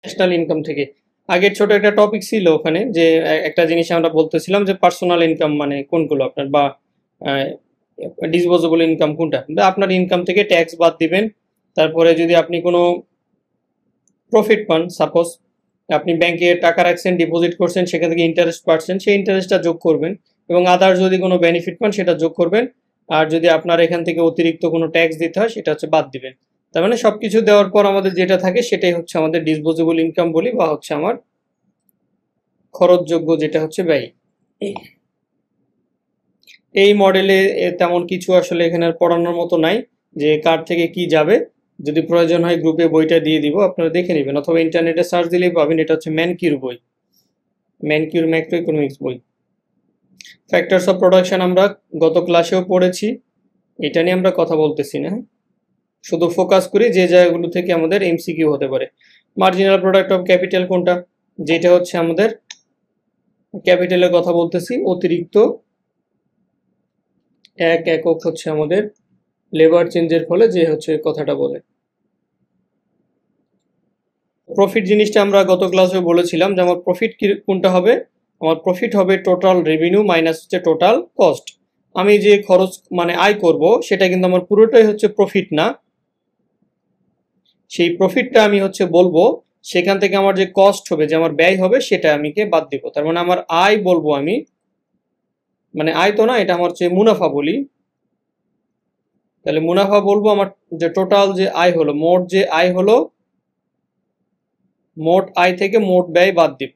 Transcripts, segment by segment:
National income থেকে। আগের ছোট একটা টপিক ছিল ওখানে, যে একটা জিনিস আমরা বলতেছিলাম যে পার্সোনাল ইনকাম মানে কোনগুলো আপনার, বা ডিসপোজেবল ইনকাম কোনটা। আপনার ইনকাম থেকে ট্যাক্স বাদ দিবেন। তারপরে যদি আপনি কোনো প্রফিট পান, সাপোজ আপনি ব্যাংকে টাকা রাখছেন, ডিপোজিট করছেন, সেখান থেকে ইন্টারেস্ট পাচ্ছেন, সেই ইন্টারেস্টটা যোগ করবেন। এবং আদার যদি কোনো বেনিফিট পান সেটা যোগ করবেন। আর যদি আপনার এখান থেকে অতিরিক্ত কোনো ট্যাক্স দিতে হয় সেটা হচ্ছে বাদ দিবেন। তার মানে সবকিছু দেওয়ার পর আমাদের যেটা থাকে সেটাই হচ্ছে আমাদের ডিসপোজেবল ইনকাম বলি, বা হচ্ছে আমার খরচযোগ্য যেটা হচ্ছে ব্যয়। এই মডেলে তেমন কিছু আসলে এখানে আর পড়ানোর মতো নাই, যে কার থেকে কি যাবে। যদি প্রয়োজন হয় গ্রুপে বইটা দিয়ে দিব, আপনারা দেখে নেবেন, অথবা ইন্টারনেটে সার্চ দিলেই পাবেন। এটা হচ্ছে ম্যানকিউর বই, ম্যানকিউর ম্যাক্রো ইকোনমিক্স বই। ফ্যাক্টরস অফ প্রোডাকশন আমরা গত ক্লাসেও পড়েছি, এটা নিয়ে আমরা কথা বলতেছি না। শুধু ফোকাস করি যে জায়গাগুলো থেকে আমাদের এমসিকিউ হতে পারে। মার্জিনাল প্রোডাক্ট অফ ক্যাপিটাল কোনটা, যেটা হচ্ছে আমাদের ক্যাপিটালের কথা বলতেছি, অতিরিক্ত এক একক হচ্ছে আমাদের লেবার চেঞ্জের ফলে যে হচ্ছে কথাটা বলে। প্রফিট জিনিসটা আমরা গত ক্লাসে বলেছিলাম যে আমার প্রফিট কোনটা হবে, আমার প্রফিট হবে টোটাল রেভিনিউ মাইনাস হচ্ছে টোটাল কস্ট। আমি যে খরচ মানে আয় করব সেটা কিন্তু আমার পুরোটাই হচ্ছে প্রফিট না, সেই প্রফিটটা আমি হচ্ছে বলবো, সেখান থেকে আমার যে কস্ট হবে, যে আমার ব্যয় হবে, সেটা আমিকে বাদ দিব। তার মানে আমার আয় বলবো আমি, মানে আয় তো না, এটা আমার হচ্ছে মুনাফা বলি। তাহলে মুনাফা বলবো আমার যে টোটাল যে আয় হলো, মোট যে আয় হলো, মোট আয় থেকে মোট ব্যয় বাদ দিব।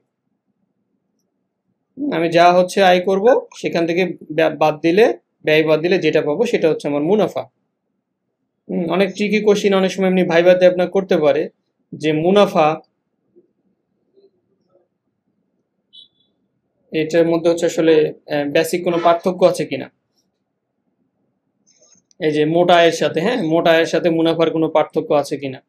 আমি যা হচ্ছে আয় করব সেখান থেকে বাদ দিলে, ব্যয় বাদ দিলে যেটা পাবো সেটা হচ্ছে আমার মুনাফা। অনেক ট্রিকি কোশ্চিন অনেক সময় এমনি ভাইভাতে আপনার করতে পারে, যে মুনাফা এটার মধ্যে হচ্ছে আসলে বেসিক কোনো পার্থক্য আছে কিনা। এই যে মোট আয়ের সাথে, হ্যাঁ, মোট আয়ের সাথে মুনাফার কোনো পার্থক্য আছে কিনা।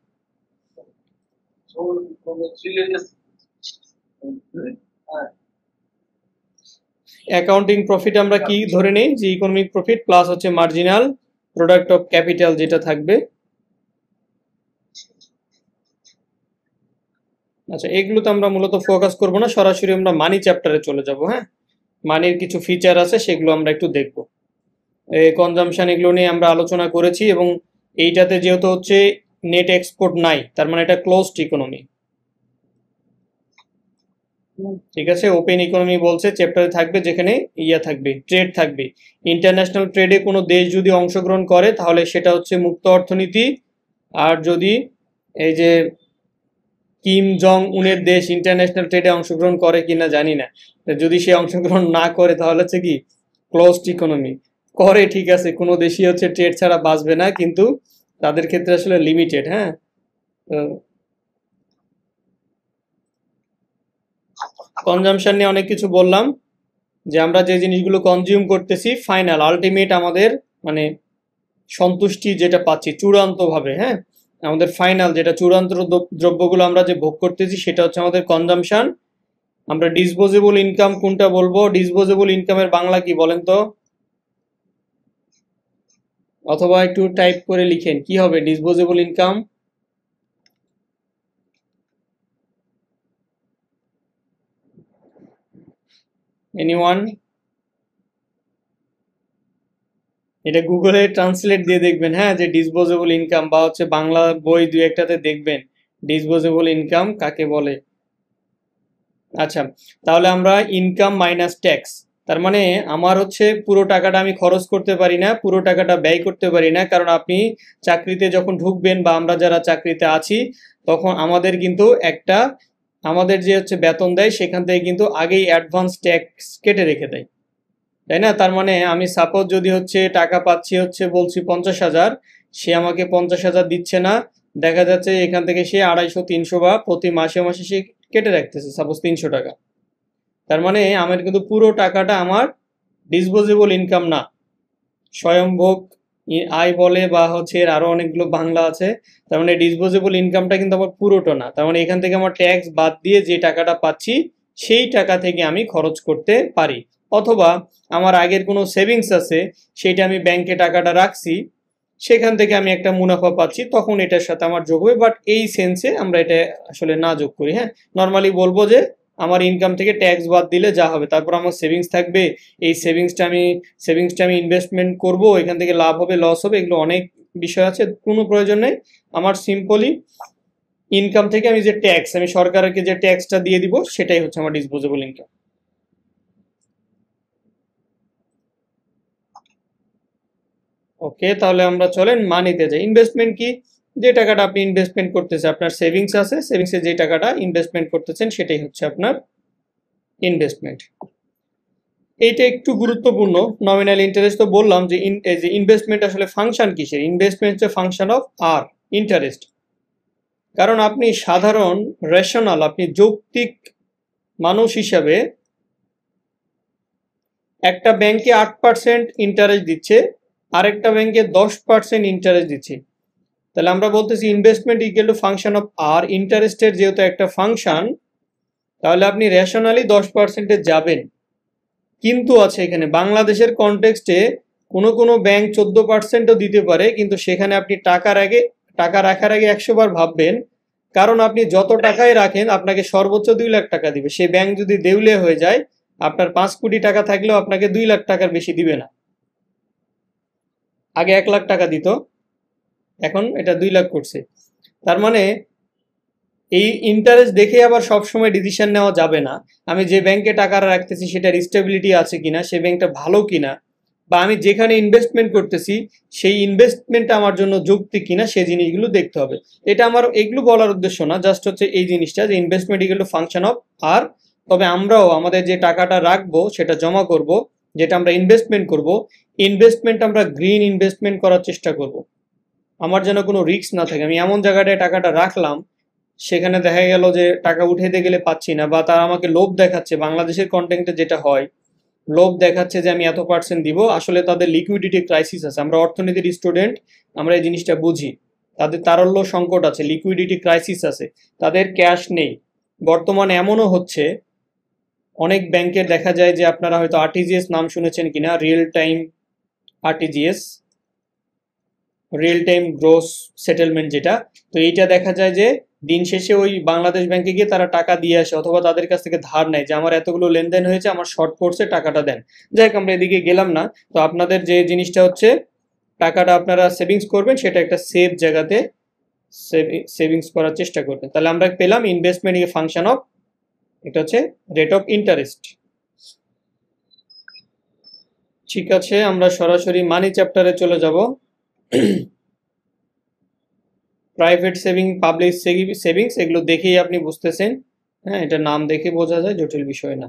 অ্যাকাউন্টিং প্রফিট আমরা কি ধরে নেই, যে ইকোনমিক প্রফিট প্লাস হচ্ছে মার্জিনাল প্রোডাক্ট অফ ক্যাপিটাল যেটা থাকবে। আচ্ছা, এগুলোতে আমরা মূলত ফোকাস করব না, সরাসরি আমরা মানি চ্যাপ্টারে চলে যাব। হ্যাঁ, মানির কিছু ফিচার আছে সেগুলো আমরা একটু দেখব। কনজাম্পশন এগুলো নিয়ে আমরা আলোচনা করেছি, এবং এইটাতে যেহেতু হচ্ছে নেট এক্সপোর্ট নাই, তার মানে এটা ক্লোজড ইকোনমি। ঠিক আছে, ওপেন ইকোনমি বলছে চ্যাপ্টারে থাকবে, যেখানে ইয়া থাকবে, ট্রেড থাকবে। ইন্টারন্যাশনাল ট্রেডে কোনো দেশ যদি অংশগ্রহণ করে তাহলে সেটা হচ্ছে মুক্ত অর্থনীতি। আর যদি এই যে কিম জং উনের দেশ ইন্টারন্যাশনাল ট্রেডে অংশগ্রহণ করে কিনা জানি না, যদি সে অংশগ্রহণ না করে তাহলে হচ্ছে কি ক্লোজড ইকোনমি। করে ঠিক আছে, কোনো দেশই হচ্ছে ট্রেড ছাড়া বাঁচবে না, কিন্তু তাদের ক্ষেত্রে আসলে লিমিটেড। হ্যাঁ, কনজাম্পশন নিয়ে অনেক কিছু বললাম, যে আমরা যে জিনিসগুলো কনজিউম করতেছি, ফাইনাল আলটিমেট আমাদের মানে সন্তুষ্টি যেটা পাচ্ছি চূড়ান্তভাবে, হ্যাঁ, আমাদের ফাইনাল যেটা চূড়ান্ত দ্রব্যগুলো আমরা যে ভোগ করতেছি সেটা হচ্ছে আমাদের কনজাম্পশন। আমরা ডিসপোজেবল ইনকাম কোনটা বলবো, ডিসপোজেবল ইনকামের বাংলা কি বলেন তো, অথবা একটু টাইপ করে লিখেন কি হবে ডিসপোজেবল ইনকাম। এনিওয়ান? এটা গুগলে ট্রান্সলেট দিয়ে দেখবেন, হ্যাঁ, যে ডিসপোজেবল ইনকাম, বা হচ্ছে বাংলা বই দুই একটাতে দেখবেন ডিসপোজেবল ইনকাম কাকে বলে। আচ্ছা, তাহলে আমরা ইনকাম মাইনাস ট্যাক্স, তার মানে আমার হচ্ছে পুরো টাকাটা আমি খরচ করতে পারি না, পুরো টাকাটা ব্যয় করতে পারি না, কারণ আপনি চাকরিতে যখন ঢুকবেন, বা আমরা যারা চাকরিতে আছি, তখন আমাদের কিন্তু একটা, আমাদের যে হচ্ছে বেতন দেয় সেখান থেকে কিন্তু আগেই অ্যাডভান্স ট্যাক্স কেটে রেখে দেয়, তাই না? তার মানে আমি সাপোজ যদি হচ্ছে টাকা পাচ্ছি হচ্ছে বলছি 50,000, সে আমাকে 50,000 দিচ্ছে না, দেখা যাচ্ছে এখান থেকে সে 250-300 বা প্রতি মাসে মাসে সে কেটে রাখতেছে সাপোজ 300 টাকা। তার মানে আমার কিন্তু পুরো টাকাটা আমার ডিসপোজেবল ইনকাম না, স্বয়ংভোগ আয় বলে, বা হচ্ছে এর আরো অনেকগুলো বাংলা আছে। তার মানে ডিসপোজেবল ইনকামটা কিন্তু আমার পুরোটা না, তার মানে এখান থেকে আমার ট্যাক্স বাদ দিয়ে যে টাকাটা পাচ্ছি সেই টাকা থেকে আমি খরচ করতে পারি। অথবা আমার আগের কোনো সেভিংস আছে, সেইটা আমি ব্যাংকে টাকাটা রাখছি, সেখান থেকে আমি একটা মুনাফা পাচ্ছি, তখন এটার সাথে আমার যোগ হবে। বাট এই সেন্সে আমরা এটা আসলে না যোগ করি। হ্যাঁ, নর্মালি বলবো যে আমার ইনকাম থেকে ট্যাক্স বাদ দিলে যা হবে, তারপর আমার সেভিংস থাকবে, এই সেভিংসটা আমি ইনভেস্টমেন্ট করব, এখান থেকে লাভ হবে লস হবে, এগুলো অনেক বিষয় আছে, কোনো প্রয়োজন নেই। আমার সিম্পলি ইনকাম থেকে আমি যে ট্যাক্স, আমি সরকারকে যে ট্যাক্সটা দিয়ে দিব, সেটাই হচ্ছে আমার ডিসপোজেবল ইনকাম। ওকে, তাহলে আমরা চলেন মানিতে যাই। ইনভেস্টমেন্ট কি? যে টাকাটা আপনি ইনভেস্টমেন্ট করতেছেন, আপনার সেভিংস আছে, সেভিংসে যে টাকাটা ইনভেস্টমেন্ট করতেছেন সেটাই হচ্ছে আপনার ইনভেস্টমেন্ট। এইটা একটু গুরুত্বপূর্ণ। নমিনাল ইন্টারেস্ট তো বললাম যে ইনভেস্টমেন্ট আসলে ফাংশন কিসের? ইনভেস্টমেন্ট হচ্ছে ফাংশন অফ আর ইন্টারেস্ট। কারণ আপনি সাধারণ রেশনাল, আপনি যৌক্তিক মানুষ হিসাবে একটা ব্যাংকে 8% ইন্টারেস্ট দিচ্ছে, আরেকটা ব্যাংকে 10% ইন্টারেস্ট দিচ্ছে, তাহলে আমরা বলতেছি investment equal to function of R. ইন্টারেস্টের যেহেতু একটা ফাংশন, তাহলে আপনি রেশনালি 10%-এ যাবেন। কিন্তু আছে এখানে বাংলাদেশের কনটেক্সটে কোনো কোনো ব্যাংক 14%ও দিতে পারে, কিন্তু সেখানে আপনি টাকা রাখার আগে 100 বার ভাববেন। কারণ আপনি যত টাকাই রাখেন আপনাকে সর্বোচ্চ 2 লাখ টাকা দিবে। সেই ব্যাংক যদি দেউলিয়া হয়ে যায়, আপনার 5 কোটি টাকা থাকলেও আপনাকে 2 লাখ টাকার বেশি দিবে না। আগে 1 লাখ টাকা দিত, এখন এটা 2 লাখ করছে। তার মানে এই ইন্টারেস্ট দেখে আবার সবসময় ডিসিশন নেওয়া যাবে না। আমি যে ব্যাংকে টাকা রাখতেছি সেটার স্টেবিলিটি আছে কিনা, সে ব্যাংকটা ভালো কিনা, বা আমি যেখানে ইনভেস্টমেন্ট করতেছি সেই ইনভেস্টমেন্টটা আমার জন্য যৌক্তিক কিনা, সেই জিনিসগুলো দেখতে হবে। এটা আমার এগুলো বলার উদ্দেশ্য না, জাস্ট হচ্ছে এই জিনিসটা যে investment equal to function of R. তবে আমরাও আমাদের যে টাকাটা রাখবো সেটা জমা করব, যেটা আমরা ইনভেস্টমেন্ট করব, ইনভেস্টমেন্ট আমরা গ্রিন ইনভেস্টমেন্ট করার চেষ্টা করব। আমার যেন কোনো রিস্ক না থাকে। আমি এমন জায়গাটায় টাকাটা রাখলাম, সেখানে দেখা গেল যে টাকা উঠাইতে গেলে পাচ্ছি না, বা তারা আমাকে লোভ দেখাচ্ছে। বাংলাদেশের কন্টেন্টে যেটা হয়, লোভ দেখাচ্ছে যে আমি এত পার্সেন্ট দিব, আসলে তাদের লিকুইডিটি ক্রাইসিস আছে। আমরা অর্থনীতির স্টুডেন্ট, আমরা এই জিনিসটা বুঝি। তাদের তারল্য সংকট আছে, লিকুইডিটি ক্রাইসিস আছে, তাদের ক্যাশ নেই। বর্তমানে এমনও হচ্ছে অনেক ব্যাংকের দেখা যায় যে, আপনারা হয়তো আরটিজিএস নাম শুনেছেন কিনা, real time RTGS, real time gross settlement যেটা। তো এইটা দেখা যায় যে দিন শেষে ওই বাংলাদেশ ব্যাংকে গিয়ে তারা টাকা দিয়ে আসে, অথবা তাদের কাছ থেকে ধার নেয় যে আমার এতগুলো লেনদেন হয়েছে, আমার শর্ট পড়ছে, টাকাটা দেন। যাই হোক, আমরা এদিকে গেলাম না। তো আপনাদের যে জিনিসটা হচ্ছে, টাকাটা আপনারা সেভিংস করবেন, সেটা একটা সেফ জায়গাতে সেভিংস করার চেষ্টা করবেন। তাহলে আমরা পেলাম ইনভেস্টমেন্ট এ ফাংশন অফ, এটা হচ্ছে রেট অফ ইন্টারেস্ট। ঠিক আছে, আমরা সরাসরি মানি চ্যাপ্টারে চলে যাব। প্রাইভেট সেভিং, পাবলিক সেভিংস, এগুলো দেখেই আপনি বুঝতেছেন। হ্যাঁ, এটা নাম দেখে বোঝা যায়, জটিল বিষয় না।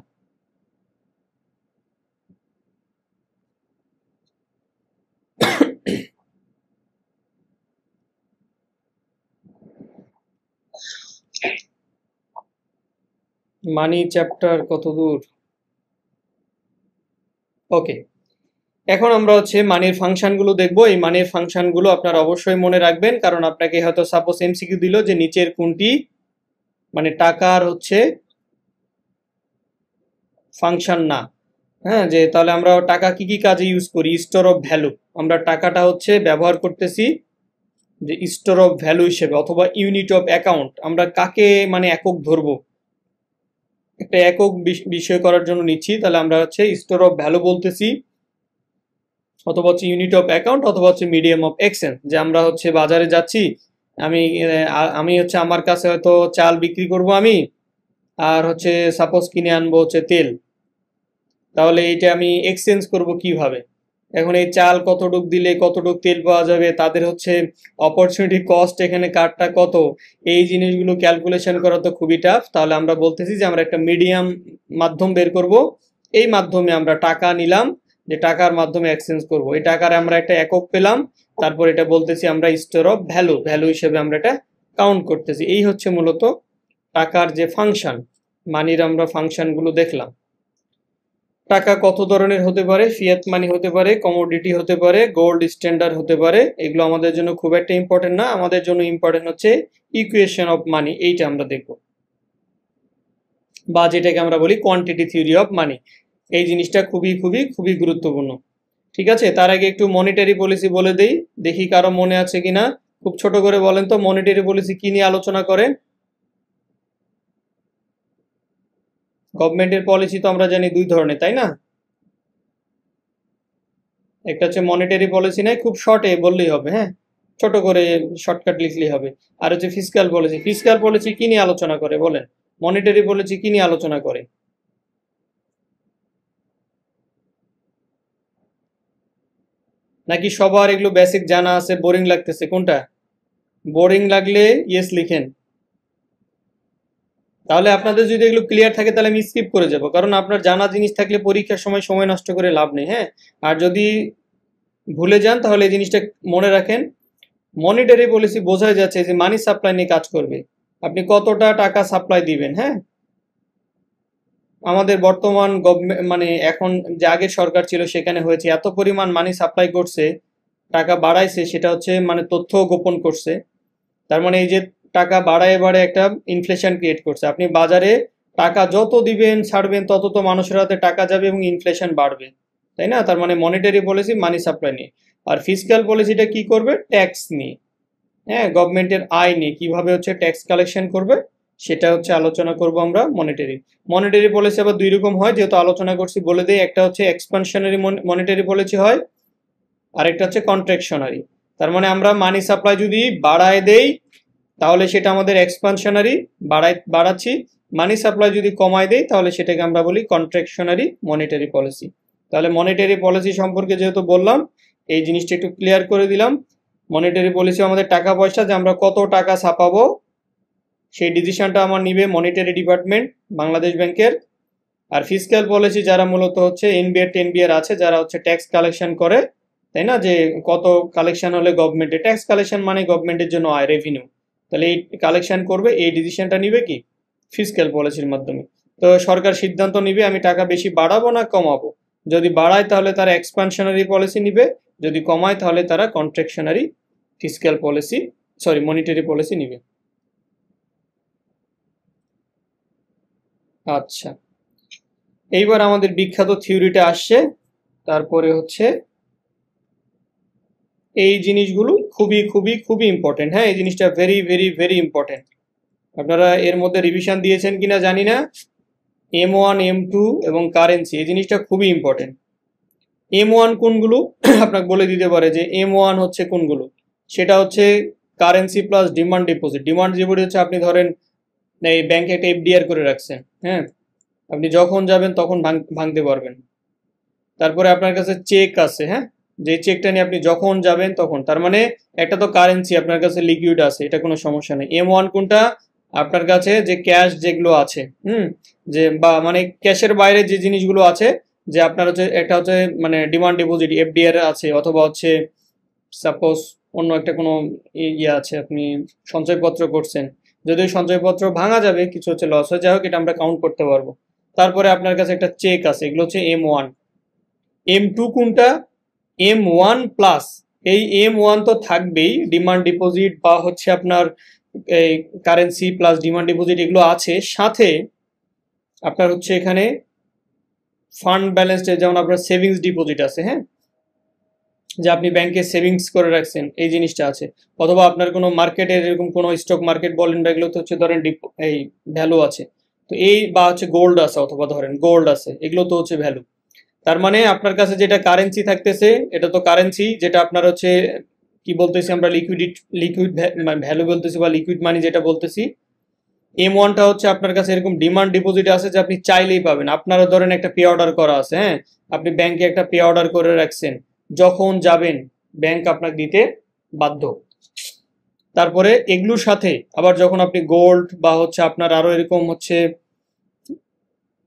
মানি চ্যাপ্টার কত দূর? ওকে, এখন আমরা হচ্ছে মানির ফাংশনগুলো দেখব। এই মানির ফাংশনগুলো আপনারা অবশ্যই মনে রাখবেন, কারণ আপনাকে হয়তো সাপোজ এমসিকিউ দিল যে নিচের কোনটি মানে টাকার হচ্ছে ফাংশন না। হ্যাঁ, যে তাহলে আমরা টাকা কি কি কাজে ইউজ করি? স্টোর অফ ভ্যালু, আমরা টাকাটা হচ্ছে ব্যবহার করতেছি যে স্টোর অফ ভ্যালু হিসেবে, অথবা ইউনিট অফ অ্যাকাউন্ট। আমরা কাকে মানে একক ধরবো, একটা একক বিষয় করার জন্য নিচ্ছি, তাহলে আমরা হচ্ছে স্টোর অফ ভ্যালু বলতেছি, অথবা হচ্ছে ইউনিট অফ অ্যাকাউন্ট, অথবা হচ্ছে মিডিয়াম অফ এক্সচেঞ্জ। যে আমরা হচ্ছে বাজারে যাচ্ছি, আমি আমি হচ্ছে আমার কাছে হয়তো চাল বিক্রি করব আমি, আর হচ্ছে সাপোজ কিনে আনবো হচ্ছে তেল। তাহলে এইটা আমি এক্সচেঞ্জ করব কিভাবে? এখন এই চাল কতটুক দিলে কতটুক তেল পাওয়া যাবে, তাদের হচ্ছে অপরচুনিটি কস্ট এখানে কারটা কত, এই জিনিসগুলো ক্যালকুলেশন করা তো খুবই টাফ। তাহলে আমরা বলতেছি যে আমরা একটা মিডিয়াম মাধ্যম বের করব, এই মাধ্যমে আমরা টাকা নিলাম, যে টাকার মাধ্যমে এক্সচেঞ্জ করব। এই টাকার আমরা একটা একক পেলাম, তারপর এটা বলতেছি আমরা স্টোর অফ ভ্যালু, ভ্যালু হিসেবে আমরা এটা কাউন্ট করতেছি। এই হচ্ছে মূলত টাকার যে ফাংশন। মানির আমরা ফাংশনগুলো দেখলাম। টাকা কত ধরনের হতে পারে? ফিয়াট মানি হতে পারে, কমোডিটি হতে পারে, গোল্ড স্ট্যান্ডার্ড হতে পারে। এগুলো আমাদের জন্য খুব একটা ইম্পর্টেন্ট না, আমাদের জন্য ইম্পর্টেন্ট হচ্ছে ইকুয়েশন অফ মানি, এইটা আমরা দেখব, বা যেটাকে আমরা বলি কোয়ান্টিটি থিওরি অফ মানি। এই জিনিসটা খুবই খুবই খুবই গুরুত্বপূর্ণ। ঠিক আছে, তার আগে একটু মনিটারি পলিসি বলে দেই, দেখি কারো মনে আছে কিনা, খুব ছোট করে বলেন তো মনিটারি পলিসি কি নিয়ে আলোচনা করে। গভর্নমেন্টের পলিসি তো আমরা জানি দুই ধরনের, তাই না? একটা হচ্ছে মনিটারি পলিসি, নাই খুব শর্টে বললেই হবে, হ্যাঁ, ছোট করে শর্টকাট লিখলেই হবে। আর হচ্ছে ফিসক্যাল পলিসি। ফিসক্যাল পলিসি কি নিয়ে আলোচনা করে বলেন, মনিটারি পলিসি কি নিয়ে আলোচনা করে? নাকি সবার এগুলো বেসিক জানা আছে, বোরিং লাগতেছে কোনটা? বোরিং লাগলে ইয়েস লিখেন। তাহলে আপনাদের যদি এগুলো ক্লিয়ার থাকে তাহলে আমি স্কিপ করে যাব, কারণ আপনার জানা জিনিস থাকলে পরীক্ষার সময় সময় নষ্ট করে লাভ নেই, হ্যাঁ। আর যদি ভুলে যান তাহলে এই জিনিসটা মনে রাখেন, মনিটারি পলিসি বোঝাই যাচ্ছে যে মানি সাপ্লাই নিয়ে কাজ করবে, আপনি কতটা টাকা সাপ্লাই দিবেন, হ্যাঁ। আমাদের বর্তমান গভর্নমেন্ট মানে এখন যে আগের সরকার ছিল সেখানে হয়েছে এত পরিমাণ মানি সাপ্লাই করছে, টাকা বাড়াইছে, সেটা হচ্ছে মানে তথ্য গোপন করছে। তার মানে এই যে টাকা বাড়ায় বাড়ায় একটা ইনফ্লেশন ক্রিয়েট করছে। আপনি বাজারে টাকা যত দিবেন ছাড়বেন তত তো মানুষের হাতে টাকা যাবে এবং ইনফ্লেশন বাড়বে, তাই না? তার মানে মনিটারি পলিসি মানি সাপ্লাই নিয়ে। আর ফিসক্যাল পলিসিটা কি করবে? ট্যাক্স নিয়ে, হ্যাঁ, গভর্নমেন্টের আয় নিয়ে কিভাবে হচ্ছে ট্যাক্স কালেকশন করবে সেটা হচ্ছে আলোচনা করব আমরা। মনিটারি মনিটারি পলিসি আবার দুই রকম হয়, যেহেতু আলোচনা করছি বলে দেই। একটা হচ্ছে এক্সপানশনারি মনিটারি পলিসি হয়, আরেকটা হচ্ছে কন্ট্রাকশনারি। তার মানে আমরা মানি সাপ্লাই যদি বাড়ায় দেই তাহলে সেটা আমাদের এক্সপানশনারি, বাড়াচ্ছি। মানি সাপ্লাই যদি কমায় দেই তাহলে সেটাকে আমরা বলি কন্ট্রাকশনারি মনিটারি পলিসি। তাহলে মনিটারি পলিসি সম্পর্কে যেহেতু বললাম, এই জিনিসটা একটু ক্লিয়ার করে দিলাম। মনিটারি পলিসি আমাদের টাকা পয়সা, যে আমরা কত টাকা ছাপাবো সেই ডিসিশনটা আমার নিবে মনিটারি ডিপার্টমেন্ট বাংলাদেশ ব্যাংকের। আর ফিসক্যাল পলিসি যারা মূলত হচ্ছে এনবিআর টেনবিআর আছে, যারা হচ্ছে ট্যাক্স কালেকশন করে, তাই না, যে কত কালেকশন হলে গভর্নমেন্টের ট্যাক্স কালেকশন মানে গভর্নমেন্টের জন্য আয়, রেভিনিউ, তাহলে এই কালেকশন করবে, এই ডিসিশনটা নিবে কি ফিসক্যাল পলিসির মাধ্যমে। তো সরকার সিদ্ধান্ত নিবে আমি টাকা বেশি বাড়াবো না কমাবো। যদি বাড়ায় তাহলে তারা এক্সপানশনারি পলিসি নিবে, যদি কমায় তাহলে তারা contractionary fiscal policy monetary policy নিবে। আচ্ছা, এইবার আমাদের বিখ্যাত থিওরিটা আসছে। তারপরে হচ্ছে এই জিনিসগুলো খুবই খুবই খুবই ইম্পর্টেন্ট, হ্যাঁ, এই জিনিসটা ভেরি ভেরি ভেরি ইম্পর্টেন্ট। আপনারা এর মধ্যে রিভিশন দিয়েছেন কিনা জানি না। M1 M2 এবং কারেন্সি, এই জিনিসটা খুবই ইম্পর্টেন্ট। M1 কোনগুলো আপনাকে বলে দিতে পারে যে M1 হচ্ছে কোনগুলো, সেটা হচ্ছে currency plus demand deposit. Demand deposit হচ্ছে আপনি ধরেন এই ব্যাংকে একটা এফডিআর করে রাখছেন, হ্যাঁ, আপনি যখন যাবেন তখন ভাঙতে পারবেন। তারপরে আপনার কাছে চেক আছে, হ্যাঁ, যে চেকটা নিয়ে আপনি যখন যাবেন তখন, তার মানে একটা তো কারেন্সি আপনার কাছে লিকুইড আছে, এটা কোনো সমস্যা নেই। M1 কোনটা? আপনার কাছে যে ক্যাশ যেগুলো আছে, যে বা মানে ক্যাশের বাইরে যে জিনিসগুলো আছে, যে আপনার হচ্ছে একটা হচ্ছে মানে ডিমান্ড ডিপোজিট এফডিআর আছে, অথবা হচ্ছে সাপোজ অন্য একটা কোনো ইয়ে আছে, আপনি সঞ্চয়পত্র করছেন, যদি ওই সঞ্চয়পত্র ভাঙা যাবে, কিছু হচ্ছে লস হয়ে, যাই হোক, এটা আমরা কাউন্ট করতে পারবো। তারপরে আপনার কাছে একটা চেক আছে, এগুলো হচ্ছে M1। M2 কোনটা? M1 plus. এই M1 তো থাকবেই, ডিমান্ড ডিপোজিট বা হচ্ছে আপনার এই কারেন্সি প্লাস ডিমান্ড ডিপোজিট এগুলো আছে, সাথে আপনার হচ্ছে এখানে ফান্ড ব্যালেন্স, যেমন আপনার সেভিংস ডিপোজিট আছে, হ্যাঁ, যে আপনি ব্যাংকে সেভিংস করে রাখছেন, এই জিনিসটা আছে। অথবা আপনার কোনো মার্কেটের এরকম কোনো স্টক মার্কেট বলেন বা এগুলো তো হচ্ছে ধরেন এই ভ্যালু আছে, তো এই বা হচ্ছে গোল্ড আছে, অথবা ধরেন গোল্ড আছে, এগুলো তো হচ্ছে ভ্যালু। তার মানে আপনার কাছে যেটা কারেন্সি থাকতেছে এটা তো কারেন্সি, যেটা আপনার হচ্ছে কি বলতেছি আমরা, লিকুইড ভ্যালু বলতেছি বা লিকুইড মানি যেটা বলতেছি। M1টা হচ্ছে আপনার কাছে এরকম ডিমান্ড ডিপোজিট আছে যে আপনি চাইলেই পাবেন। আপনারও ধরেন একটা পে অর্ডার করা আছে, হ্যাঁ, আপনি ব্যাংকে একটা পে অর্ডার করে রাখছেন, যখন যাবেন ব্যাংক আপনাকে দিতে বাধ্য। তারপরে এগুলোর সাথে আবার যখন আপনি গোল্ড বা হচ্ছে আপনার আরো এরকম হচ্ছে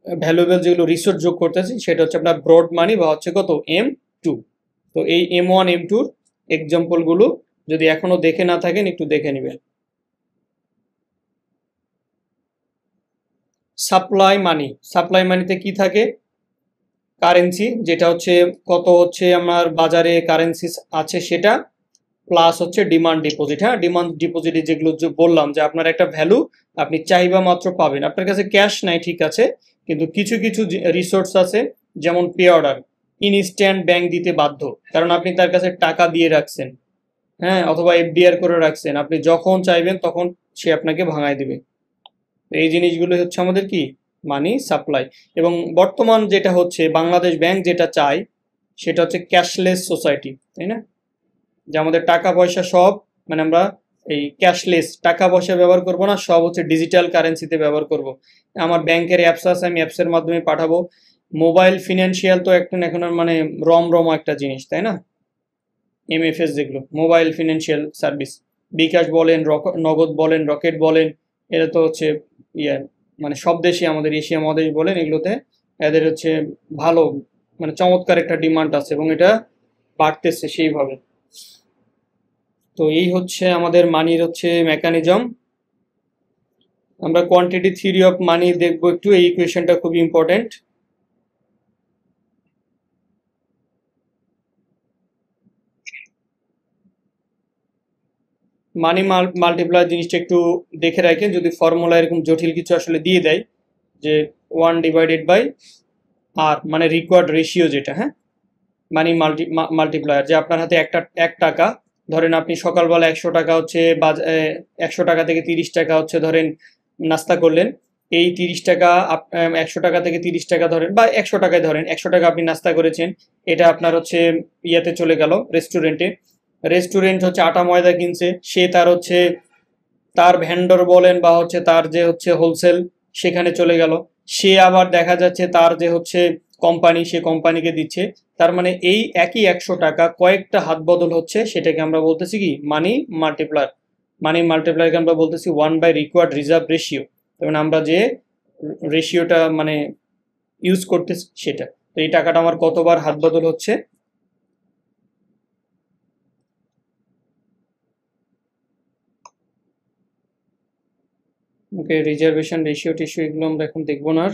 ভ্যালুয়েবল যেগুলো রিসোর্স যোগ করতেছি, সেটা হচ্ছে আপনার ব্রড মানি বা হচ্ছে কত M2। তো এই M1 M2 এক্সাম্পল গুলো যদি এখনো দেখে না থাকেন একটু দেখে নেবেন। সাপ্লাই মানি, সাপ্লাই মানিতে কি থাকে? কারেন্সি, যেটা হচ্ছে কত হচ্ছে আমার বাজারে কারেন্সি আছে সেটা, প্লাস হচ্ছে ডিমান্ড ডিপোজিট। হ্যাঁ, ডিমান্ড ডিপোজিটে যেগুলো বললাম যে আপনার একটা ভ্যালু, আপনি চাইবা মাত্র পাবেন। আপনার কাছে ক্যাশ নাই ঠিক আছে, কিন্তু কিছু কিছু রিসোর্স আছে, যেমন পে অর্ডার, ইনস্ট্যান্ট ব্যাংক দিতে বাধ্য, কারণ আপনি তার কাছে টাকা দিয়ে রাখছেন। হ্যাঁ, অথবা এফডিআর করে রাখছেন, আপনি যখন চাইবেন তখন সে আপনাকে ভাঙায় দিবে। এই জিনিসগুলো হচ্ছে আমাদের কি মানি সাপ্লাই। এবং বর্তমান যেটা হচ্ছে বাংলাদেশ ব্যাংক যেটা চায় সেটা হচ্ছে ক্যাশলেস সোসাইটি, তাই না? যে আমাদের টাকা পয়সা সব মানে আমরা এই ক্যাশলেস টাকা পয়সা ব্যবহার করব না, সব হচ্ছে ডিজিটাল কারেন্সিতে ব্যবহার করব। আমার ব্যাংকের অ্যাপস আছে, আমি অ্যাপসের মাধ্যমে পাঠাবো। মোবাইল ফিনান্সিয়াল তো এখন মানে রম একটা জিনিস, তাই না? এমএফএস যেগুলো মোবাইল ফিনান্সিয়াল সার্ভিস, বিকাশ বলেন, নগদ বলেন, রকেট বলেন, এটা তো হচ্ছে ইয়ে মানে সব দেশে আমাদের এশিয়া মহাদেশ বলেন, এগুলোতে এদের হচ্ছে ভালো মানে চমৎকার একটা ডিমান্ড আছে এবং এটা বাড়তেছে সেইভাবে। তো এই হচ্ছে আমাদের মানির হচ্ছে মেকানিজম। আমরা কোয়ান্টিটি থিওরি অফ মানি দেখবো একটু, এই ইকুয়েশনটা খুব ইম্পর্টেন্ট। মানি মাল্টিপ্লায়ার জিনিসটা একটু দেখে রাখেন, যদি ফর্মুলা এরকম জটিল কিছু আসলে দিয়ে দেয় যে 1/আর মানে রিকোয়ার্ড রেশিও যেটা, হ্যাঁ, মানি মাল্টিপ্লায়ার, যে আপনার হাতে এক টাকা, ধরেন আপনি সকালবেলা 100 টাকা হচ্ছে 100 টাকা থেকে 30 টাকা হচ্ছে ধরেন নাস্তা করলেন। এই 30 টাকা 100 টাকা থেকে 30 টাকা ধরেন বা 100 টাকায় ধরেন 100 টাকা আপনি নাস্তা করেছেন, এটা আপনার হচ্ছে ইয়েতে চলে গেল রেস্টুরেন্টে। রেস্টুরেন্ট হচ্ছে আটা ময়দা কিনছে, সে তার হচ্ছে তার ভেন্ডর বলেন বা হচ্ছে তার যে হচ্ছে হোলসেল সেখানে চলে গেল। সে আবার দেখা যাচ্ছে তার যে হচ্ছে কোম্পানি, সে কোম্পানিকে দিচ্ছে। তার মানে এই একই 100 টাকা কয়েকটা হাত বদল হচ্ছে, সেটাকে আমরা বলতেছি কি মানি মাল্টিপ্লায়ার। মানি মাল্টিপ্লায়ারকে আমরা বলতেছি 1/রিকোয়ার্ড রিজার্ভ রেশিও। যেমন আমরা যে রেশিওটা মানে ইউজ করতেছি সেটা। তো এই টাকাটা আমার কতবার হাত বদল হচ্ছে, ওকে। রিজার্ভেশন রেশিও টেশিও এগুলো আমরা এখন দেখবো না আর।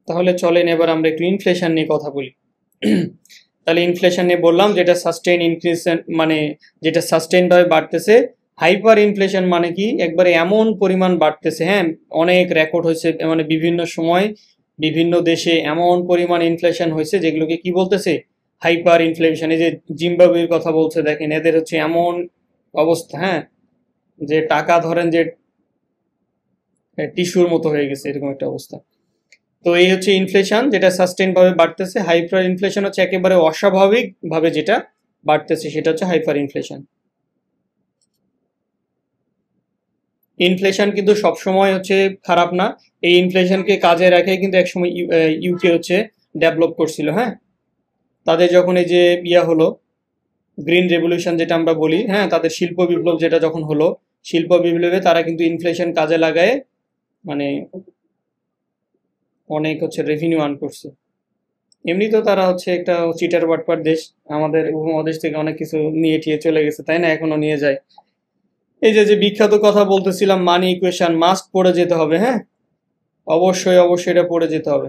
তাহলে চলেন এবার আমরা একটু ইনফ্লেশন নিয়ে কথা বলি। তাহলে ইনফ্লেশন নিয়ে বললাম যেটা সাস্টেইন ইনক্রিজ মানে যেটা সাস্টেইন ভাবে বাড়তেছে। হাইপার ইনফ্লেশন মানে কি একবারে এমন পরিমাণ বাড়তেছে, হ্যাঁ, অনেক রেকর্ড হয়েছে, মানে বিভিন্ন সময় বিভিন্ন দেশে এমন পরিমাণ ইনফ্লেশন হয়েছে যেগুলোকে কি বলতেছে হাইপার ইনফ্লেশন। এই যে জিম্বাবুয়ের কথা বলছে, দেখেন এদের হচ্ছে এমন অবস্থা, হ্যাঁ, যে টাকা ধরেন যে টিস্যুর মতো হয়ে গেছে, এরকম একটা অবস্থা। তো এই হচ্ছে ইনফ্লেশন যেটা সাস্টেইন ভাবে বাড়তেছে। হাইপার ইনফ্লেশন হচ্ছে একেবারে অস্বাভাবিক ভাবে যেটা বাড়তেছে, সেটা হচ্ছে হাইপার ইনফ্লেশন। ইনফ্লেশন কিন্তু সবসময় হচ্ছে খারাপ না। এই ইনফ্লেশনকে কাজে রেখে কিন্তু একসময় ইউকে হচ্ছে ডেভেলপ করছিল, হ্যাঁ। তাদের যখন এই যে হলো গ্রিন রেভলিউশন যেটা আমরা বলি, হ্যাঁ, তাদের শিল্প বিপ্লব যেটা যখন হলো, শিল্প বিপ্লবে তারা কিন্তু ইনফ্লেশন কাজে লাগায় মানে অনেক হচ্ছে রেভিনিউ আর্ন করছে। এমনি তো তারা হচ্ছে একটা চিটার বাটপার দেশ, আমাদের উপমহাদেশ থেকে অনেক কিছু নিয়ে টিয়ে চলে গেছে, তাই না, এখনো নিয়ে যায়। এই যে যে বিখ্যাত কথা বলতেছিলাম, মানি ইকুয়েশন মাস্ট পড়ে যেতে হবে, হ্যাঁ, অবশ্যই অবশ্যই এটা পড়ে যেতে হবে।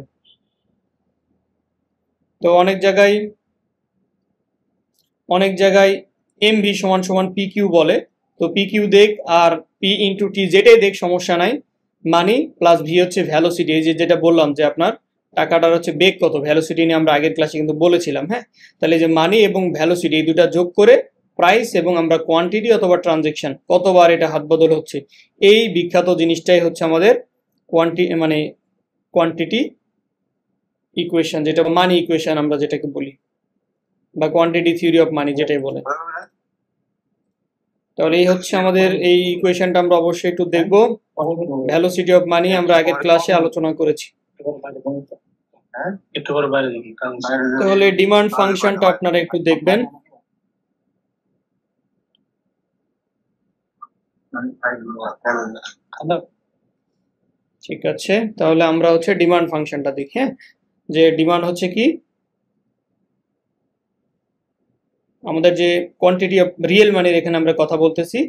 তো অনেক জায়গায় এমভি সমান সমান পি কিউ বলে। তো পি কিউ দেখ আর পি ইন্টু টি যেটাই দেখ সমস্যা নাই। মানি প্লাস ভি হচ্ছে ভ্যালোসিটি, এই যে যেটা বললাম যে আপনার টাকাটার হচ্ছে বেগ কত, ভ্যালোসিটি নিয়ে আমরা আগের ক্লাসে কিন্তু বলেছিলাম, হ্যাঁ। তাহলে যে মানি এবং ভ্যালোসিটি এই দুটা যোগ করে প্রাইস এবং আমরা কোয়ান্টিটি অথবা ট্রানজেকশন কতবার এটা হাত বদল হচ্ছে, এই বিখ্যাত জিনিসটাই হচ্ছে আমাদের মানে কোয়ান্টিটি ইকুয়েশন, যেটা মানি ইকুয়েশন আমরা যেটাকে বলি, বা কোয়ান্টিটি থিওরি অফ মানি যেটাই বলে। তাহলে এই হচ্ছে আমাদের এই ইকুয়েশনটা আমরা অবশ্যই একটু দেখব। ভ্যালোসিটি অফ মানি আমরা আগের ক্লাসে আলোচনা করেছি। তাহলে ডিমান্ড ফাংশনটা আপনারা একটু দেখবেন। ঠিক আছে, তাহলে আমরা হচ্ছে ডিমান্ড ফাংশনটা দেখি, হ্যাঁ। যে ডিমান্ড হচ্ছে কি আমাদের যে কোয়ান্টিটি অফ রিয়েল মানির এখানে আমরা কথা বলতেছি,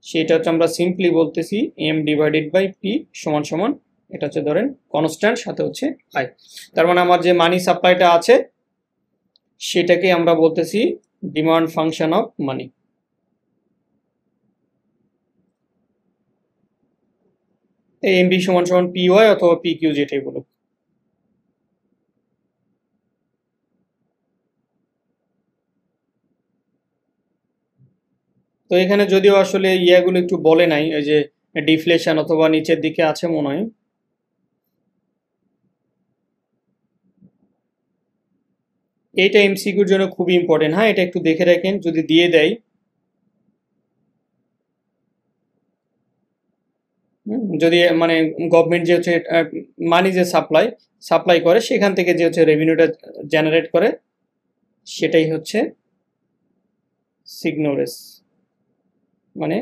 সেটা হচ্ছে আমরা সিম্পলি বলতেছি এম ডিভাইডেড বাই পি সমান সমান এটা হচ্ছে ধরেন কনস্ট্যান্ট, সাথে হচ্ছে আই। তার মানে আমার যে মানি সাপ্লাইটা আছে সেটাকে আমরা বলতেছি ডিমান্ড ফাংশন অফ মানি। এই এমভি সমান সমান পি ওয়াই অথবা পি কিউ যেটাই বলুক। তো এখানে যদিও আসলে ইয়াগুলো একটু বলে নাই, ওই যে ডিফ্লেশন অথবা নিচের দিকে আছে মনে হয়। এইটা এমসিকিউর জন্য খুবই ইম্পর্টেন্ট, হ্যাঁ এটা একটু দেখে রাখেন যদি দিয়ে দেয়। যদি মানে গভর্নমেন্ট যে হচ্ছে মানি যে সাপ্লাই করে সেখান থেকে যে হচ্ছে রেভিনিউটা জেনারেট করে, সেটাই হচ্ছে সিগনোরেস। মানে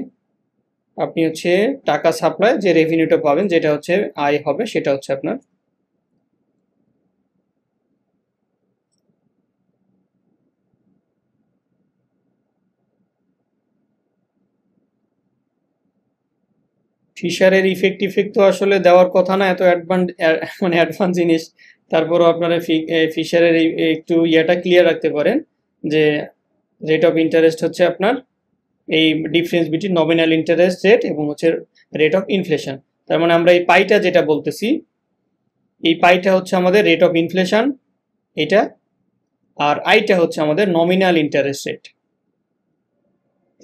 আপনি হচ্ছে টাকা সাপ্লাই যে রেভিনিউটা পাবেন, যেটা হচ্ছে আয় হবে, সেটা হচ্ছে আপনার ফিশারের ইফেক্ট তো আসলে দেওয়ার কথা না, এত মানে অ্যাডভান্স জিনিস। তারপরও আপনারা ফিশারের একটু ইয়েটা ক্লিয়ার রাখতে পারেন যে রেট অফ ইন্টারেস্ট হচ্ছে আপনার এই difference between nominal interest rate এবং হচ্ছে রেট অফ ইনফ্লেশন। তার মানে আমরা এই পাইটা যেটা বলতেছি, এই পাইটা হচ্ছে আমাদের রেট অফ ইনফ্লেশন এটা, আর আইটা হচ্ছে আমাদের নমিনাল ইন্টারেস্ট রেট।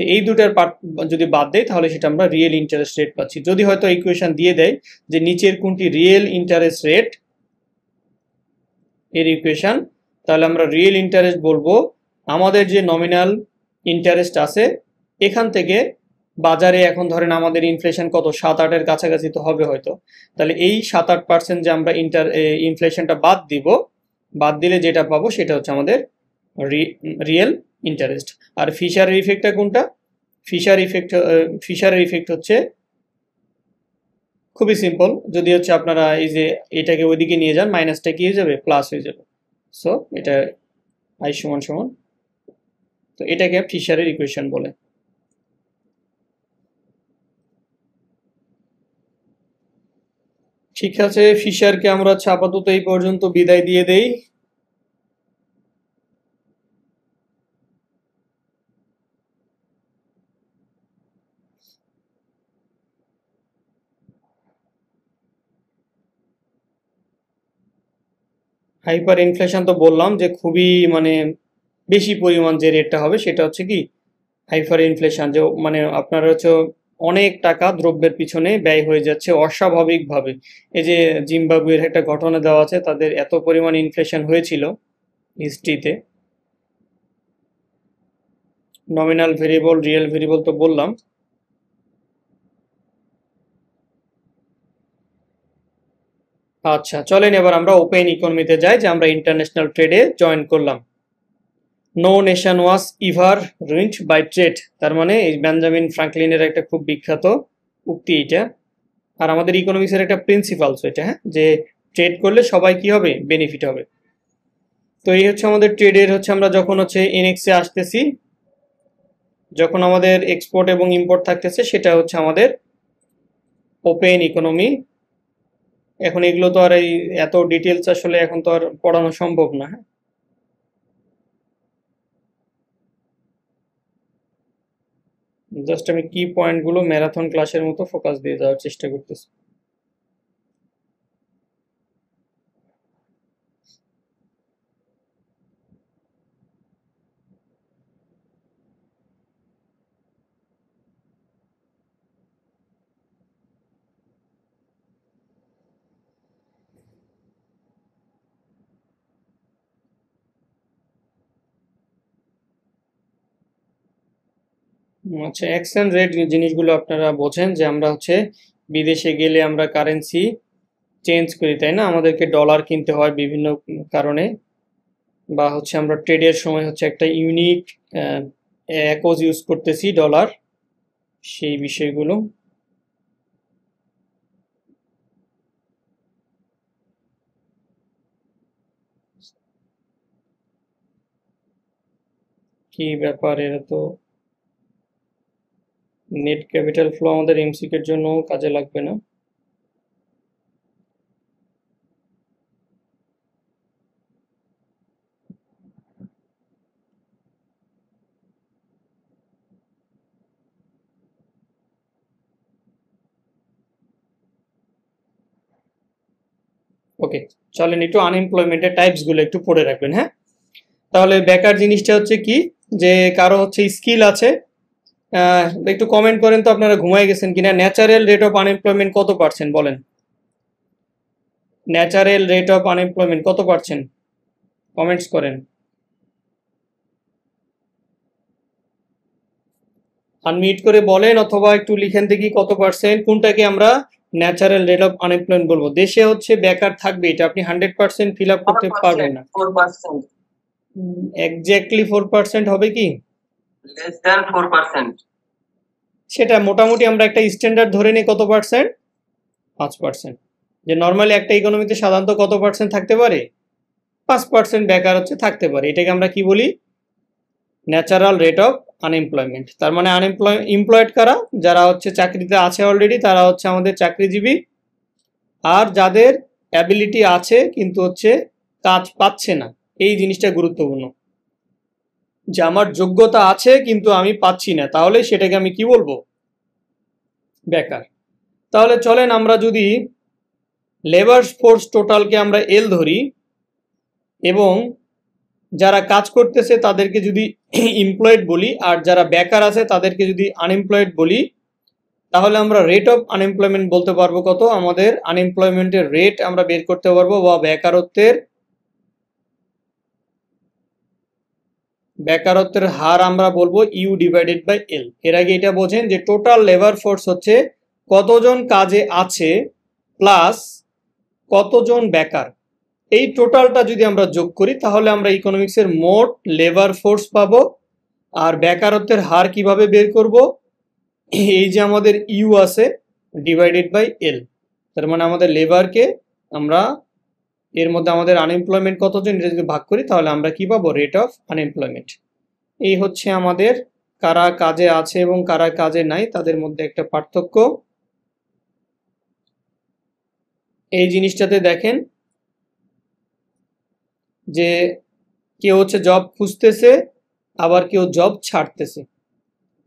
এই দুটার পার্ট যদি বাদ দেয় তাহলে সেটা আমরা রিয়েল ইন্টারেস্ট রেট পাচ্ছি। যদি হয়তো ইকুয়েশন দিয়ে দেয় যে নিচের কোনটি রিয়েল ইন্টারেস্ট রেট এর ইকুয়েশন, তাহলে আমরা রিয়েল ইন্টারেস্ট বলবো আমাদের যে নমিনাল ইন্টারেস্ট আছে এখান থেকে বাজারে এখন ধরেন আমাদের ইনফ্লেশন কত 7-8-এর কাছাকাছি তো হবে হয়তো, তাহলে এই 7-8% যে আমরা ইনফ্লেশনটা বাদ দিলে যেটা পাবো সেটা হচ্ছে আমাদের রিয়েল ইন্টারেস্ট। আর ফিশারের ইফেক্টটা কোনটা? ফিশারের ইফেক্ট হচ্ছে খুবই সিম্পল, যদি হচ্ছে আপনারা এই যে এটাকে ওইদিকে নিয়ে যান মাইনাসটা কি হয়ে যাবে, প্লাস হয়ে যাবে। সো এটা আই সমান সমান, তো এটাকে ফিশারের ইকুয়েশন বলে। ঠিক আছে, ফিশারকে আমরা আপাতত এই পর্যন্ত বিদায় দিয়ে দেই। হাইপার ইনফ্লেশন তো বললাম যে খুবই মানে বেশি পরিমাণ যে রেটটা হবে সেটা হচ্ছে কি হাইপার ইনফ্লেশন, যে মানে আপনার হচ্ছে অনেক টাকা দ্রব্যের পিছনে ব্যয় হয়ে যাচ্ছে অস্বাভাবিকভাবে। এই যে জিম্বাবুয়ের একটা ঘটনা দেওয়া আছে, তাদের এত পরিমাণ ইনফ্লেশন হয়েছিল হিস্ট্রিতে। নমিনাল ভেরিয়েবল রিয়েল ভেরিয়েবল তো বললাম। আচ্ছা চলেন এবার আমরা ওপেন ইকোনমিতে যাই, যে আমরা ইন্টারন্যাশনাল ট্রেডে জয়েন করলাম। No nation was ever ruined by trade, তার মানে এই বেঞ্জামিন ফ্রাঙ্কলিনের একটা খুব বিখ্যাত উক্তি এটা, আর আমাদের ইকোনমিক্সের একটা প্রিন্সিপালস এটা, হ্যাঁ, যে ট্রেড করলে সবাই কি হবে, বেনিফিট হবে। তো এই হচ্ছে আমাদের ট্রেডের হচ্ছে আমরা যখন হচ্ছে এনএক্সে আসতেছি, যখন আমাদের এক্সপোর্ট এবং ইম্পোর্ট থাকতেছে, সেটা হচ্ছে আমাদের ওপেন ইকোনমি। এখন এগুলো তো আর এই এত ডিটেলস আসলে এখন তো আর পড়ানো সম্ভব না, হ্যাঁ। জাস্ট আমি কি পয়েন্টগুলো ম্যারাথন ক্লাসের মতো ফোকাস দিয়ে যাওয়ার চেষ্টা করতেছি। আচ্ছা, এক্সচেঞ্জ রেট জিনিসগুলো আপনারা বোঝেন যে আমরা হচ্ছে বিদেশে গেলে আমরা কারেন্সি চেঞ্জ করি, তাই না? আমাদেরকে ডলার কিনতে হয় বিভিন্ন কারণে, বা হচ্ছে আমরা ট্রেডের সময় হচ্ছে একটা ইউনিক অ্যাকোজ ইউজ করতেছি ডলার, সেই বিষয়গুলো। কি ব্যাপার, এরা তো নেট ক্যাপিটাল ফ্লো আমাদের এমসিকিউর জন্য কাজে লাগবে না। ওকে, চলেন একটু আনএমপ্লয়মেন্টের টাইপস গুলো একটু পড়ে রাখবেন। হ্যাঁ, তাহলে বেকার জিনিসটা হচ্ছে কি, যে কারো হচ্ছে স্কিল আছে। একটু কমেন্ট করেন তো আপনারা ঘুমায় গেছেন কিনা। ন্যাচারাল রেট অফ আনএমপ্লয়মেন্ট কত পার্সেন্ট বলেন? ন্যাচারাল রেট অফ আনএমপ্লয়মেন্ট কত পার্সেন্ট? কমেন্টস করেন। আনমিউট করে বলেন অথবা একটু লিখেন দেখি কত পার্সেন্ট, কোনটাকে আমরা ন্যাচারাল রেট অফ আনএমপ্লয়মেন্ট বলবো। দেশে হচ্ছে বেকার থাকবে, এটা আপনি 100% ফিল আপ করতে পারবেন না। 4%, এক্স্যাক্টলি 4% হবে কি? less than 4%, সেটা মোটামুটি আমরা একটা স্ট্যান্ডার্ড ধরে নিই কত পার্সেন্ট? 5%। যে নর্মালি একটা ইকোনমিতে সাধারণত কত পার্সেন্ট থাকতে পারে? 5% বেকার হচ্ছে থাকতে পারে। এটাকে আমরা কি বলি? Natural rate of unemployment. তার মানে এমপ্লয়েড কারা? যারা হচ্ছে চাকরিতে আছে অলরেডি, তারা হচ্ছে আমাদের চাকরিজীবী। আর যাদের অ্যাবিলিটি আছে কিন্তু হচ্ছে কাজ পাচ্ছে না, এই জিনিসটা গুরুত্বপূর্ণ। যে আমার যোগ্যতা আছে কিন্তু আমি পাচ্ছি না, তাহলে সেটাকে আমি কি বলবো? বেকার। তাহলে চলেন আমরা যদি লেবার ফোর্স টোটালকে আমরা এল ধরি এবং যারা কাজ করতেছে তাদেরকে যদি এমপ্লয়েড বলি, আর যারা বেকার আছে তাদেরকে যদি আনএমপ্লয়েড বলি, তাহলে আমরা রেট অফ আনএমপ্লয়মেন্ট বলতে পারবো কত। আমাদের আনএমপ্লয়মেন্টের রেট আমরা বের করতে পারবো, বা বেকারত্বের হার আমরা বলবো ইউ ডিভাইডেড বাই এল। এর আগে এটা বোঝেন যে টোটাল লেবার ফোর্স হচ্ছে কতজন কাজে আছে প্লাস কতজন বেকার। এই টোটালটা যদি আমরা যোগ করি তাহলে আমরা ইকোনমিক্সের মোট লেবার ফোর্স পাবো। আর বেকারত্বের হার কিভাবে বের করব? এই যে আমাদের ইউ আছে ডিভাইডেড বাই এল, তার মানে আমাদের লেবারকে আমরা এর মধ্যে আমাদের আনএমপ্লয়মেন্ট কতজন এটা যদি ভাগ করি তাহলে আমরা কি পাবো? Rate of unemployment. এই হচ্ছে আমাদের কারা কাজে আছে এবং কারা কাজে নাই তাদের মধ্যে একটা পার্থক্য। এই জিনিসটাতে দেখেন যে কেউ হচ্ছে জব খুঁজতেছে, আবার কেউ জব ছাড়তেছে।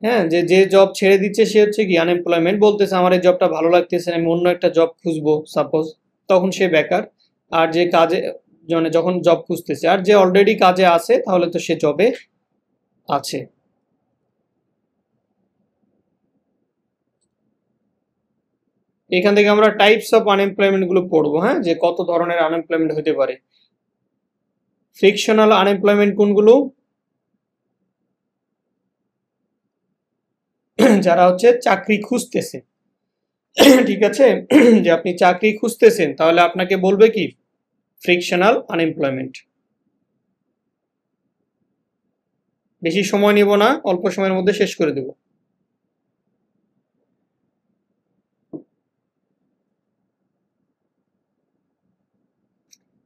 হ্যাঁ, যে জব ছেড়ে দিচ্ছে সে হচ্ছে কি আনএমপ্লয়মেন্ট, বলতেছে আমার এই জবটা ভালো লাগতেছে না, আমি অন্য একটা জব খুঁজবো সাপোজ, তখন সে বেকার। আর যে কাজে মানে যখন জব খুঁজতেছে, আর যে অলরেডি কাজে আছে তাহলে তো সে জবে আছে। এখান থেকে আমরা টাইপস অফ আনএমপ্লয়মেন্ট গুলো পড়বো। হ্যাঁ, যে কত ধরনের আনএমপ্লয়মেন্ট হতে পারে। ফ্রিকশনাল আনএমপ্লয়মেন্ট কোনগুলো? যারা হচ্ছে চাকরি খুঁজতেছে, ঠিক আছে, যে আপনি চাকরি খুঁজতেছেন তাহলে আপনাকে বলবে কি? Frictional unemployment. বেশি সময় নিব না, অল্প সময়ের মধ্যে শেষ করে দেব।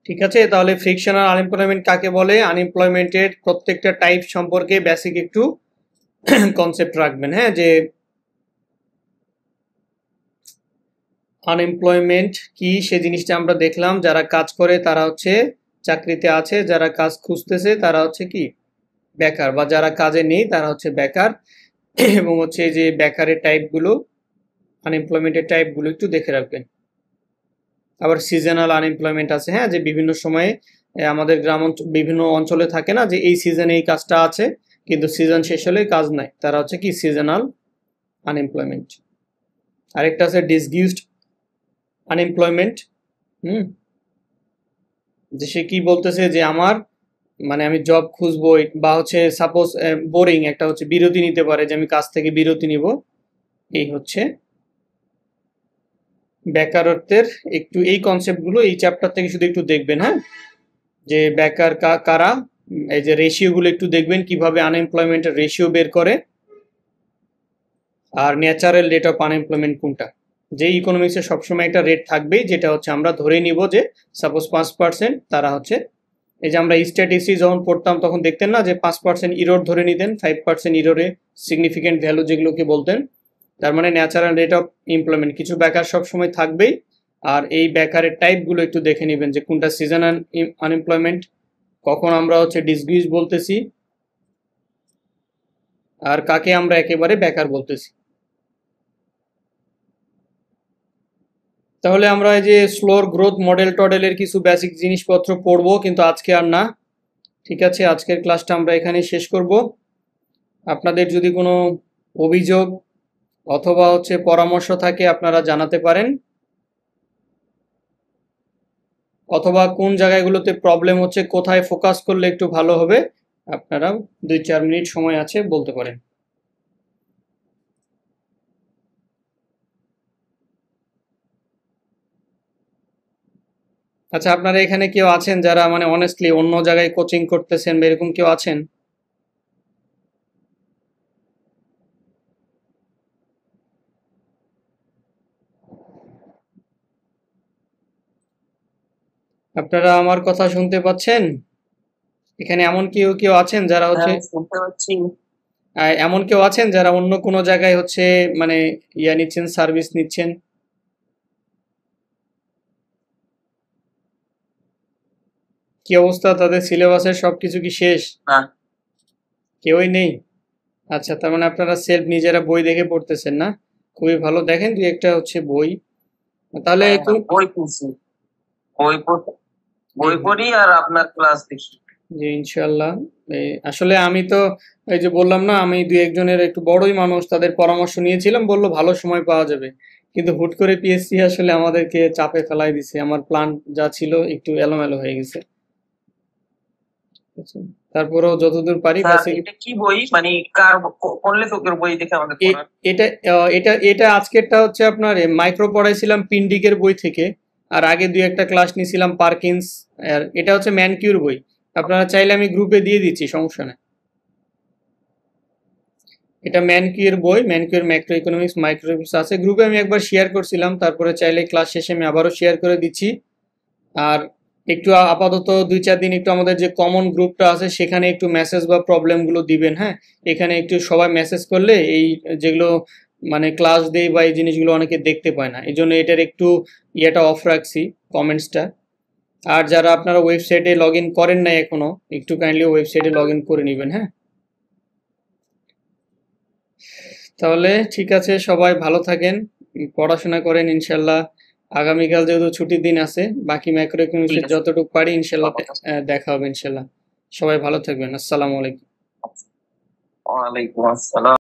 ঠিক আছে, তাহলে ফ্রিকশনাল আনএমপ্লয়মেন্ট কাকে বলে, আনএমপ্লয়মেন্টের প্রত্যেকটা টাইপ সম্পর্কে বেসিক একটু কনসেপ্ট রাখবেন। হ্যাঁ, যে আনএমপ্লয়মেন্ট কি সে জিনিসটা আমরা দেখলাম। যারা কাজ করে তারা হচ্ছে চাকরিতে আছে, যারা কাজ খুঁজতেছে তারা হচ্ছে কি বেকার, বা যারা কাজে নেই তারা হচ্ছে বেকার। এবং হচ্ছে যে বেকারের টাইপগুলো, আনএমপ্লয়মেন্টের টাইপগুলো একটু দেখে রাখবেন। আবার সিজনাল আনএমপ্লয়মেন্ট আছে, হ্যাঁ, যে বিভিন্ন সময়ে আমাদের বিভিন্ন অঞ্চলে থাকে না যে এই সিজনে এই কাজটা আছে কিন্তু সিজন শেষ হলে কাজ নাই, তারা হচ্ছে কি সিজনাল আনএমপ্লয়মেন্ট। আরেকটা আছে ডিসগিউজড আনএমপ্লয়মেন্ট। যে সে কি বলতেছে যে আমার মানে আমি জব খুঁজবো, বা হচ্ছে সাপোজ বোরিং একটা হচ্ছে বিরতি নিতে পারে, যে আমি কাজ থেকে বিরতি নিব। এই হচ্ছে বেকারত্বের একটু এই কনসেপ্টগুলো এই চ্যাপ্টার থেকে শুধু একটু দেখবেন। হ্যাঁ, যে বেকার কারা, এই যে রেশিওগুলো একটু দেখবেন কিভাবে আনএমপ্লয়মেন্টের রেশিও বের করে, আর ন্যাচারাল রেট অফ আনএমপ্লয়মেন্ট কোনটা। যে ইকোনমিক্সে সবসময় একটা রেট থাকবেই, যেটা হচ্ছে আমরা ধরে নিব যে সাপোজ 5% তারা হচ্ছে, এই যে আমরা স্ট্যাটিস্টিক্স যখন পড়তাম তখন দেখতেন না যে 5% ইরোর ধরে নিতেন, 5% ইরোরে সিগনিফিকেন্ট ভ্যালু যেগুলোকে বলতেন। তার মানে ন্যাচারাল রেট অফ এমপ্লয়মেন্ট, কিছু বেকার সবসময় থাকবেই। আর এই বেকারের টাইপগুলো একটু দেখে নেবেন যে কোনটা সিজনাল আনএমপ্লয়মেন্ট, কখন আমরা হচ্ছে ডিসগ্রিজ বলতেছি, আর কাকে আমরা একেবারে বেকার বলতেছি। তাহলে আমরা এই যে স্লোর গ্রোথ মডেল টডেলের কিছু বেসিক জিনিসপত্র পড়বো, কিন্তু আজকে আর না। ঠিক আছে, আজকের ক্লাসটা আমরা এখানেই শেষ করব। আপনাদের যদি কোনো অভিযোগ অথবা পরামর্শ থাকে আপনারা জানাতে পারেন, অথবা কোন জায়গাগুলোতে প্রবলেম হচ্ছে, কোথায় ফোকাস করলে একটু ভালো হবে, আপনারা 2-4 মিনিট সময় আছে বলতে পারেন। আচ্ছা, আপনারা এখানে কেউ আছেন যারা মানে অনেস্টলি অন্য জায়গায় কোচিং করতেছেন বা এরকম কেউ আছেন? আপনারা আমার কথা শুনতে পাচ্ছেন? এখানে এমন কেউ কেউ আছেন যারা হ্যাঁ আমি শুনতে পাচ্ছি। এমন কেউ আছেন যারা অন্য কোনো জায়গায় মানে ইয়া নিচ্ছেন, সার্ভিস নিচ্ছেন? কি অবস্থা, তাদের সিলেবাসের সবকিছু কি শেষ? না কেউই নেই? আচ্ছা, তার মানে আপনারা সেলফ নিজেরা বই দেখে পড়তেছেন না? খুবই ভালো, দেখেন দুই একটা বই। তাহলে হ্যাঁ হ্যাঁ বই কিনছি, বই বই পড়ি আর আপনার ক্লাস দেখি। জি, ইনশাল্লাহ। আসলে আমি তো এই যে বললাম না, আমি দুই একজনের একটু বড়ই মানুষ, তাদের পরামর্শ নিয়েছিলাম, বললো ভালো সময় পাওয়া যাবে, কিন্তু হুট করে পিএসসি আসলে আমাদেরকে চাপে ফেলাই দিছে, আমার প্ল্যান যা ছিল একটু এলোমেলো হয়ে গেছে। আচ্ছা, তারপরেও যতদূর পারি স্যার বেসিক এটা কি বই, মানে কার কোন লেখকের বই দেখে আমাদের পড়ার? এটা এটা আজকেরটা আপনার মাইক্রো পড়াইছিলাম পিন্ডিকের বই থেকে, আর আগে দুই একটা ক্লাস নিয়েছিলাম পার্কিন্স। আর এটা ম্যানকিউর বই, আপনারা চাইলে আমি গ্রুপে দিয়ে দিচ্ছি, সমস্যা নেই। এটা ম্যানকিউর বই, ম্যানকিউর ম্যাক্রো ইকোনমিক্স মাইক্রো ইকোনমিক্স আছে, গ্রুপে আমি একবার শেয়ার করছিলাম, তারপরে চাইলে ক্লাস শেষে আমি আবারও শেয়ার করে দিচ্ছি। আর একটু আপাতত 2-4 দিন একটু আমাদের যে কমন গ্রুপটা আছে সেখানে একটু মেসেজ বা প্রবলেমগুলো দিবেন, হ্যাঁ। এখানে একটু সবাই মেসেজ করলে এই যেগুলো মানে ক্লাস দেই বা এই জিনিসগুলো অনেকে দেখতে পায় না, এই জন্য এটার একটু ইয়েটা অফ রাখছি, কমেন্টসটা। আর যারা আপনারা ওয়েবসাইটে লগ ইন করেন নাই এখনো, একটু কাইন্ডলি ওয়েবসাইটে লগ ইন করে নেবেন, হ্যাঁ। তাহলে ঠিক আছে, সবাই ভালো থাকেন, পড়াশোনা করেন ইনশাল্লাহ। আগামীকাল যেহেতু ছুটির দিন আছে, বাকি ম্যাক্রো ঠিক ইকোনমিক্সের আছে, যতটুকু পারি ইনশাল্লাহ দেখা হবে ইনশাল্লাহ। সবাই ভালো থাকবেন, আসসালামু আলাইকুম। ওয়ালাইকুম আসসালাম।